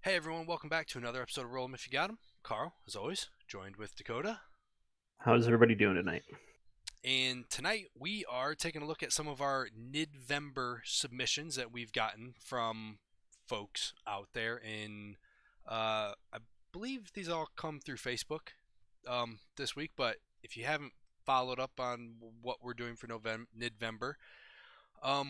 Hey everyone, welcome back to another episode of Roll 'em If You Got 'em. Carl, as always, joined with Dakota. How's everybody doing tonight? And tonight we are taking a look at some of our Nidvember submissions that we've gotten from folks out there. And I believe these all come through Facebook this week. But if you haven't followed up on what we're doing for Nidvember,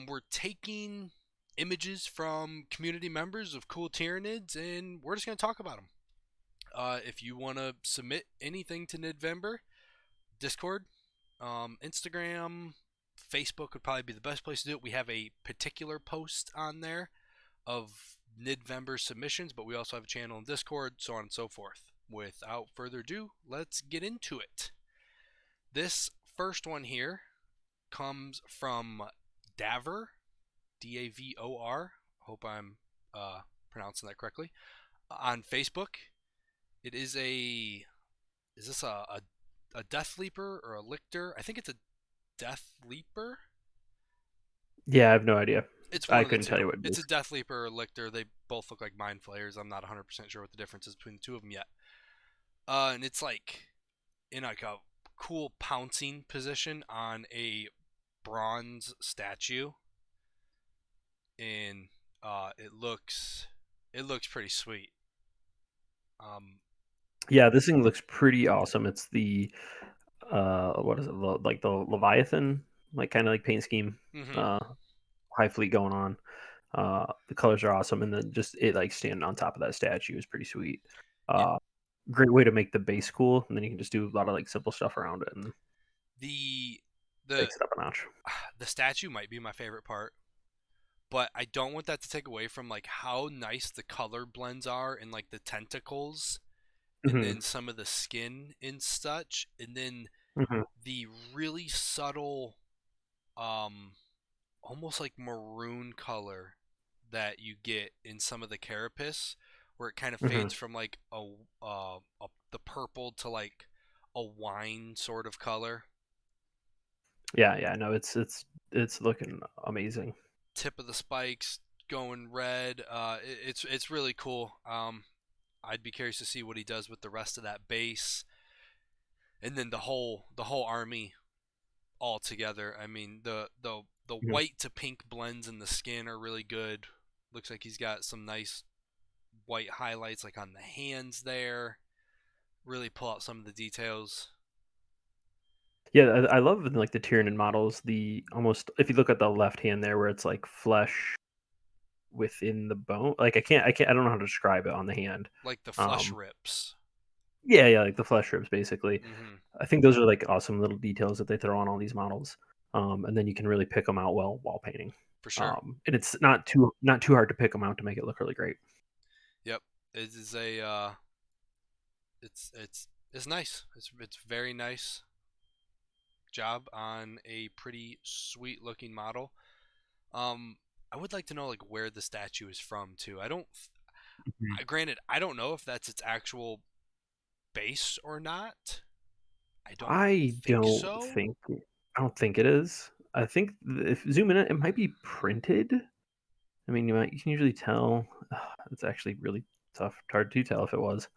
we're taking images from community members of cool Tyranids and we're just going to talk about them. If you want to submit anything to Nidvember, Discord, Instagram, Facebook would probably be the best place to do it. We have a particular post on there of Nidvember submissions, but we also have a channel in Discord, so on and so forth. Without further ado, let's get into it. This first one here comes from Davor, Davor. Hope I'm pronouncing that correctly. On Facebook, it is a. Is this a Death Leaper or a Lictor? I think it's a Death Leaper. Yeah, I have no idea. It's one I of the couldn't tell two. you what it It's a is. Death Leaper or a Lictor. They both look like Mind Flayers. I'm not 100% sure what the difference is between the two of them yet. And it's like in like a cool pouncing position on a bronze statue, and it looks pretty sweet. Um, Yeah, this thing looks pretty awesome. It's the what is it? Like the Leviathan, like kind of like paint scheme, mm-hmm. uh, high fleet going on. The colors are awesome, and then just it like standing on top of that statue is pretty sweet. Yeah, Uh, Great way to make the base cool, and then you can just do a lot of like simple stuff around it and the the takes it up a notch. the statue might be my favorite part, but I don't want that to take away from like how nice the color blends are and like the tentacles and hmm then some of the skin and such, and then hmm the really subtle um almost like maroon color that you get in some of the carapace where it kind of hmm fades from like the purple to like a wine sort of color. Yeah, yeah, no, it's looking amazing. Tip of the spikes going red. It's really cool. I'd be curious to see what he does with the rest of that base, and then the whole army all together. I mean, the Mhm. white to pink blends in the skin are really good. Looks like he's got some nice white highlights like on the hands there. Really pull out some of the details. Yeah, I love like the Tyranid models. The almost if you look at the left hand there, where it's like flesh within the bone. Like I don't know how to describe it on the hand. Like the flesh Um, rips. yeah, yeah, like the flesh strips basically. Mm-hmm. I think those are like awesome little details that they throw on all these models. And then you can really pick them out well while painting. For sure. And it's not too hard to pick them out to make it look really great. Yep. It is a it's nice. It's very nice job on a pretty sweet looking model. Um, I would like to know like where the statue is from too. I don't. Mhm. Granted, I don't know if that's its actual base or not. I don't I think don't so. think I don't think it is. I think if zoom in, it might be printed. I mean, you can usually tell. It's actually really tough, hard to tell if it was.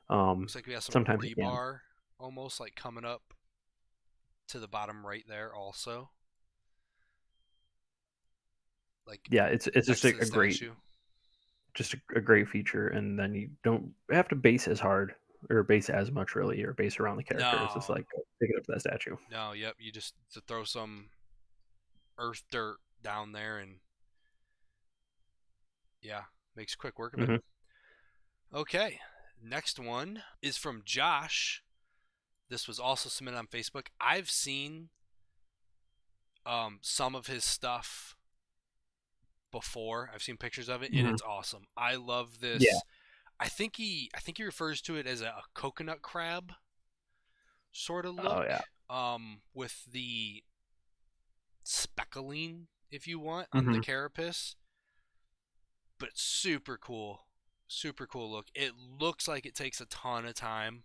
Um, Looks like we have some Sometimes it can. rebar almost like coming up to the bottom right there also, like Yeah, it's just next to the a great, statue. a great feature, and then you don't have to base as hard or base as much really, or base around the character. It's just No, like pick it up to that statue. no, yep. You just to throw some earth dirt down there and yeah, makes quick work of it. hmm Okay, next one is from Josh. This was also submitted on Facebook. I've seen some of his stuff before. I've seen pictures of it, and hmm it's awesome. I love Yeah. this. I think he refers to it as a coconut crab sort of look, Oh yeah. with the speckling, if you want, on the hmm carapace. But super cool look. It looks like it takes a ton of time.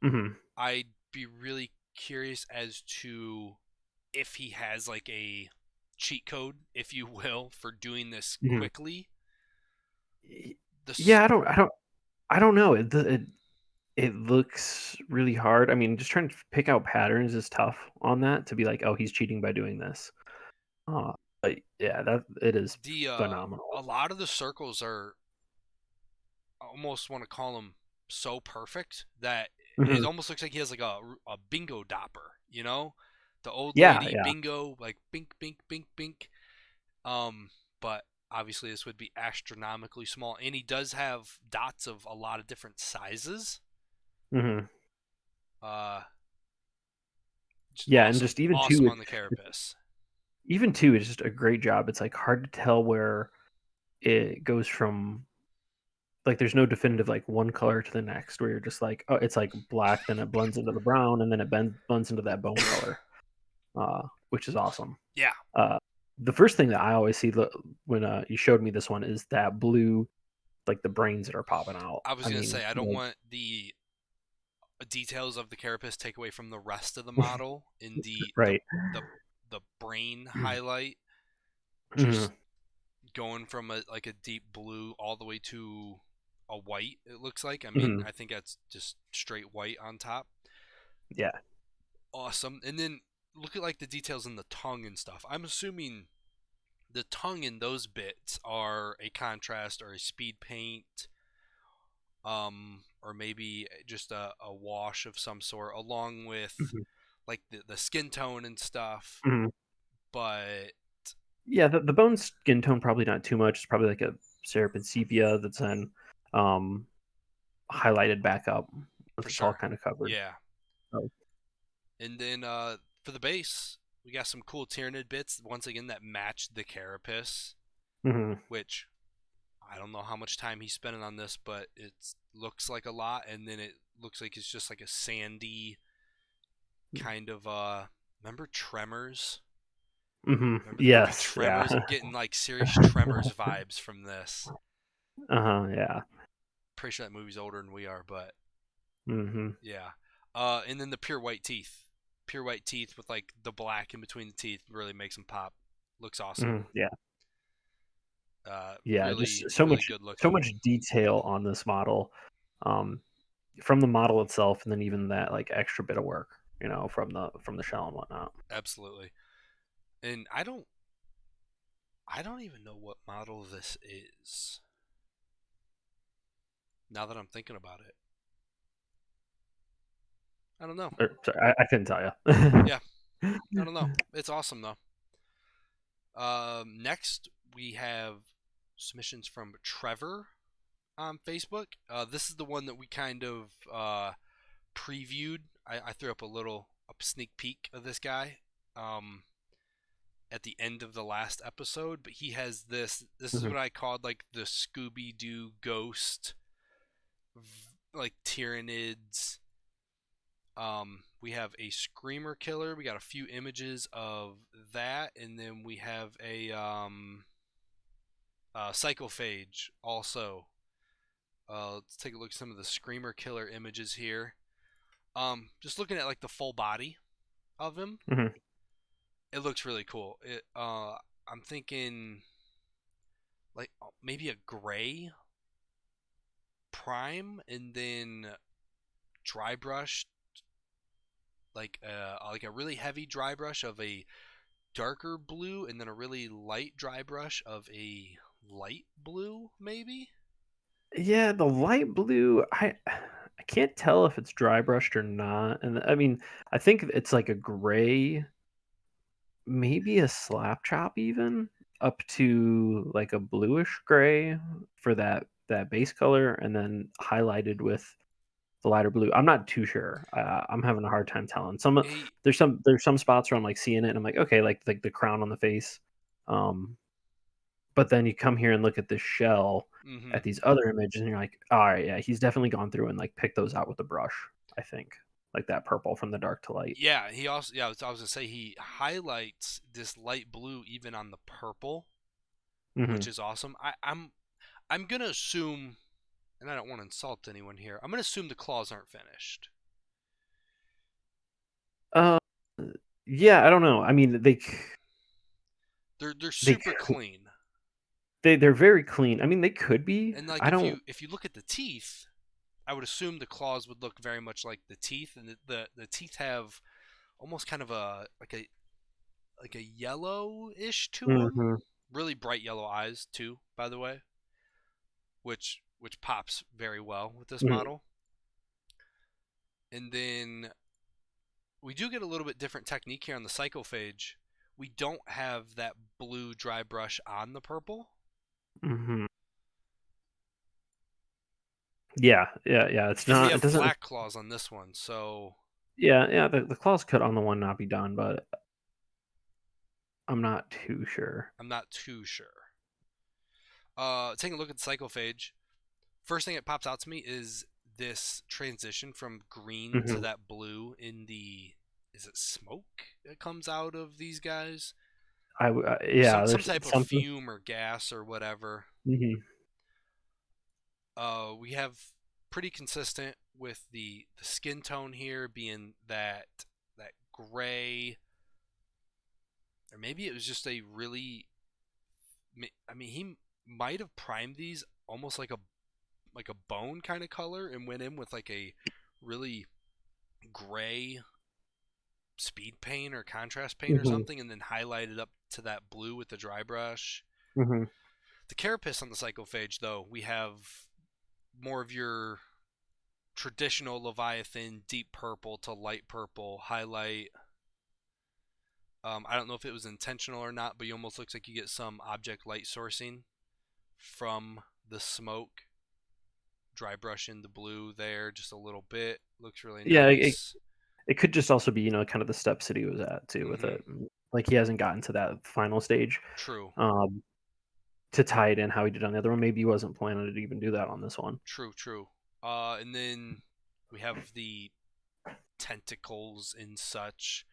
hmm I'd be really curious as to if he has like a cheat code, if you will, for doing this hmm quickly. this. Yeah, I don't know. It looks really hard. I mean, just trying to pick out patterns is tough on that to be like, oh, he's cheating by doing this. Uh, but yeah, that it is The phenomenal. A lot of the circles are, I almost want to call them, so perfect that it Hmm. almost looks like he has like a bingo dopper, you know, the old Yeah, lady yeah. bingo, like bink bink bink bink. But obviously this would be astronomically small, and he does have dots of a lot of different sizes. Hmm. uh just Yeah, and awesome, just even awesome too, on the carapace. even too, it's just a great job. It's like hard to tell where it goes from, like there's no definitive like one color to the next where you're just like, oh, it's like black, then it blends into the brown, and then it blends into that bone color, which is awesome. Yeah, Uh, the first thing that I always see when you showed me this one is that blue, like the brains that are popping out. I was I gonna mean, say I don't like, want the details of the carapace take away from the rest of the model in right. the the brain highlight, Hmm. just going from like a deep blue all the way to a white, it looks like. I mean, Hmm. I think that's just straight white on top. Yeah. Awesome. And then look at like the details in the tongue and stuff. I'm assuming the tongue in those bits are a contrast or a speed paint, or maybe just a wash of some sort, along with Hmm. like the skin tone and stuff. Hmm. But Yeah, the bone skin tone probably not too much. It's probably like a Syrupid sepia that's then um, highlighted back up once for it's all sure, kind of covered. yeah. So, And then for the base, we got some cool Tyranid bits once again that match the carapace, mhm, which I don't know how much time he's spending on this, but it looks like a lot. And then it looks like it's just like a sandy kind of. Remember Tremors? mhm. Remember the movie Yes, yeah. Tremors? I'm getting like serious Tremors vibes from this. Uh-huh, yeah. Pretty sure that movie's older than we are, but Mhm, yeah. And then the pure white teeth. Pure white teeth with like the black in between the teeth really makes them pop. Looks awesome. mhm, yeah. Yeah, Really, just so really much good so looking. much detail on this model, um, from the model itself, and then even that, like, extra bit of work, from the shell and whatnot. Absolutely. And I don't even know what model this is. Now that I'm thinking about it, I don't know. Sorry, I couldn't tell you. Yeah, I don't know. It's awesome though. Next we have submissions from Trevor on Facebook. This is the one that we kind of previewed. I threw up a sneak peek of this guy um, at the end of the last episode, but he has this. This is Mhm, what I called like the Scooby Doo ghost, like Tyranids. We have a screamer killer. We got a few images of that, and then we have a psychophage also. Let's take a look at some of the screamer killer images here. Just looking at like the full body of him, mhm. it looks really cool. I'm thinking like maybe a gray prime, and then dry brush, like a really heavy dry brush of a darker blue, and then a really light dry brush of a light blue, maybe. Yeah, the light blue, I can't tell if it's dry brushed or not, and, I mean, I think it's like a gray, maybe a slap chop even, up to, like, a bluish gray for that base color, and then highlighted with the lighter blue. I'm not too sure. I'm having a hard time telling. A There's some spots where I'm, like, seeing it, and I'm like, "Okay," like the crown on the face, um, but then you come here and look at this shell mm-hmm. at these other images, and you're like, all right, yeah, he's definitely gone through and like picked those out with a brush. I think like that purple from the dark to light. Yeah, he also, yeah, I was gonna say he highlights this light blue even on the purple, Hmm. which is awesome. I'm gonna assume, and I don't want to insult anyone here. I'm gonna assume the claws aren't finished. Uh, yeah, I don't know. I mean, They're they super clean. they're very clean. I mean, they could be. And like I don't. if you look at the teeth, I would assume the claws would look very much like the teeth, and the teeth have almost kind of a yellowish to them. Hmm. Really bright yellow eyes too, by the way, which pops very well with this Hmm. model. And then we do get a little bit different technique here on the Psychophage. We don't have that blue dry brush on the purple. Hmm. Yeah, yeah, yeah. It's And we not. It have doesn't. black claws on this one, so Yeah, yeah. The claws could on the one not be done, but I'm not too sure. I'm not too sure. Taking a look at the Psychophage, first thing that pops out to me is this transition from green to Hmm. that blue in the, is it smoke that comes out of these guys? Yeah. Some There's type of something. fume or gas or whatever. Hmm. We have pretty consistent with the skin tone here being that gray, or maybe it was just a really. I mean, he might have primed these almost like a bone kind of color and went in with like a really gray speed paint or contrast paint or Hmm. something, and then highlighted up to that blue with the dry brush. Hmm. The carapace on the Psychophage, though, we have more of your traditional Leviathan deep purple to light purple highlight. I don't know if it was intentional or not, but you almost looks like you get some object light sourcing from the smoke. Dry brush in the blue there just a little bit. Looks really Yeah, nice. it could just also be, kind of the steps that he was at too with Mm-hmm. it. Like he hasn't gotten to that final stage True. um, to tie it in how he did on the other one. Maybe he wasn't planning to even do that on this one. True. True. And then we have the tentacles and such.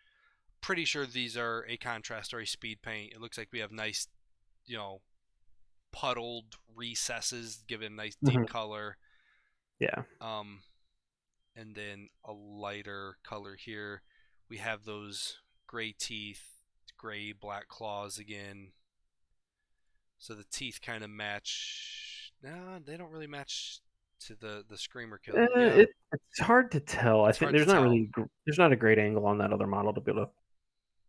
Pretty sure these are a contrast or a speed paint. It looks like we have nice, you know, puddled recesses, give it a nice deep Hmm. color. Yeah, Um, and then a lighter color here. We have those gray teeth, gray black claws again. So the teeth kind of match. No, they don't really match to the screamer kill. Yeah, it's hard to tell. I it's think hard to tell. there's not a great angle on that other model to be able to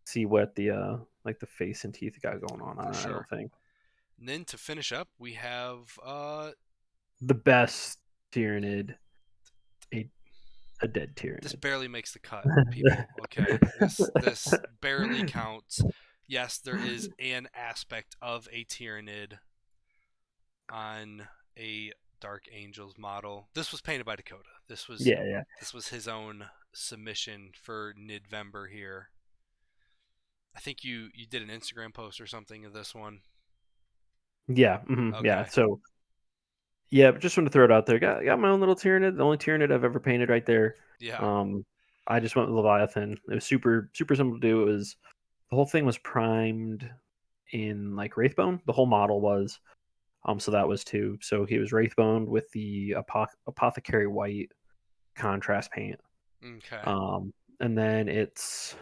see what the like the face and teeth got going on For it. I sure. don't think And then to finish up, we have the best Tyranid, a a dead this Tyranid. barely makes the cut, people. Okay, this barely counts. Yes, there is an aspect of a Tyranid on a Dark Angels model. This was painted by Dakota. Yeah, yeah, This was his own submission for Nidvember here. I think you did an Instagram post or something of this one. yeah, yeah. Okay. So yeah, but just want to throw it out there. Got my own little Tyranid, the only Tyranid I've ever painted right there. Yeah. Um, I just went with Leviathan. It was super simple to do. It was the whole thing was primed in like Wraithbone. The whole model was. So that was two. So he was Wraithbone with the Apothecary White contrast paint. Okay. Um, and then it's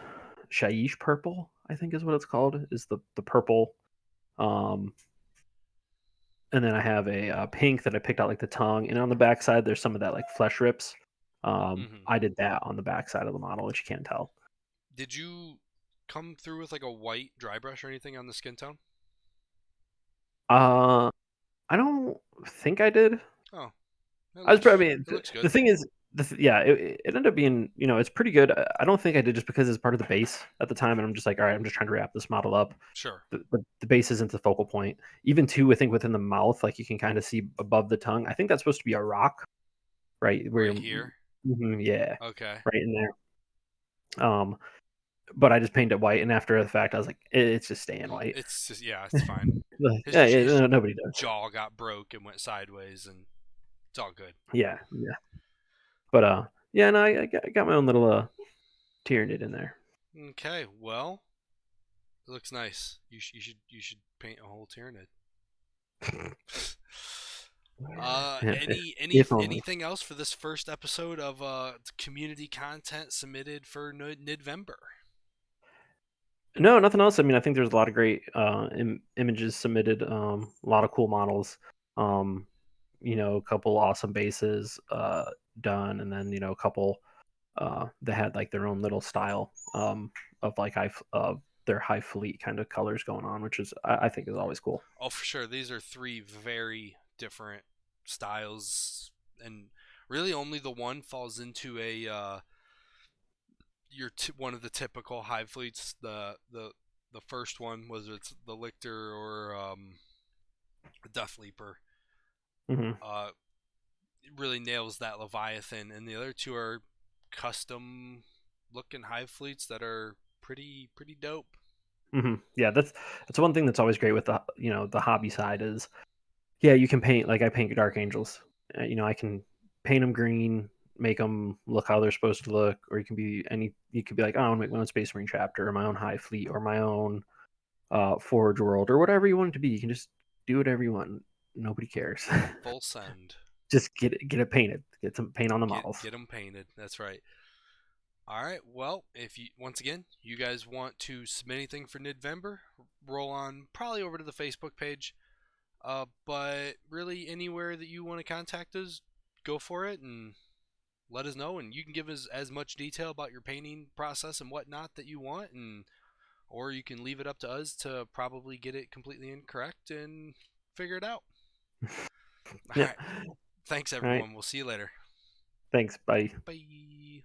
Shaiish Purple, I think is what it's called, is the purple. Um, and then I have a pink that I picked out like the tongue, and on the backside there's some of that like flesh rips. Hmm. I did that on the backside of the model, which you can't tell. Did you come through with like a white dry brush or anything on the skin tone? Uh, I don't think I did. Oh, it I was looks probably it looks the good. thing is, yeah, it ended up being it's pretty good. I don't think I did just because it's part of the base at the time, and I'm just like, all right, I'm just trying to wrap this model up. Sure. The base isn't the focal point. Even too, I think within the mouth, like you can kind of see above the tongue. I think that's supposed to be a rock, right? Where Right you're, here. yeah, Okay. right in there. Um, but I just painted it white, and after the fact, I was like, it's just staying white. It's just, yeah, it's fine. Like, His yeah, his yeah, nobody does. jaw got broke and went sideways, and it's all good. Yeah, yeah. But yeah, no, I got my own little Tyranid in there. Okay. Well, it looks nice. You should paint a whole Tyranid. Yeah, Any if only. anything else for this first episode of community content submitted for Nidvember? No, nothing else. I mean, I think there's a lot of great images submitted, a lot of cool models. Um, a couple awesome bases done, and then a couple that had like their own little style of like their high fleet kind of colors going on, which is I think is always cool. Oh, for sure. These are three very different styles, and really only the one falls into a one of the typical hive fleets. The first one was it's the Lictor or Death Leaper. Hmm. Uh, it really nails that Leviathan, and the other two are custom looking hive fleets that are pretty dope. Yeah, that's one thing that's always great with the hobby side is yeah, you can paint like I paint Dark Angels. I can paint them green, make them look how they're supposed to look, or you can be any. You could be like, oh, I want to make my own Space Marine chapter, or my own Hive Fleet, or my own Forge World, or whatever you want it to be. You can just do whatever you want. Nobody cares. Full send. Just get it painted. Get some paint on the models. Get them painted. That's right. All right. Well, if you once again you guys want to submit anything for Nidvember, roll on probably over to the Facebook page. But really anywhere that you want to contact us, go for it and let us know. And you can give us as much detail about your painting process and whatnot that you want, and or you can leave it up to us to probably get it completely incorrect and figure it out. All Yeah. right. Thanks All right. everyone. We'll see you later. Thanks. Bye. Bye.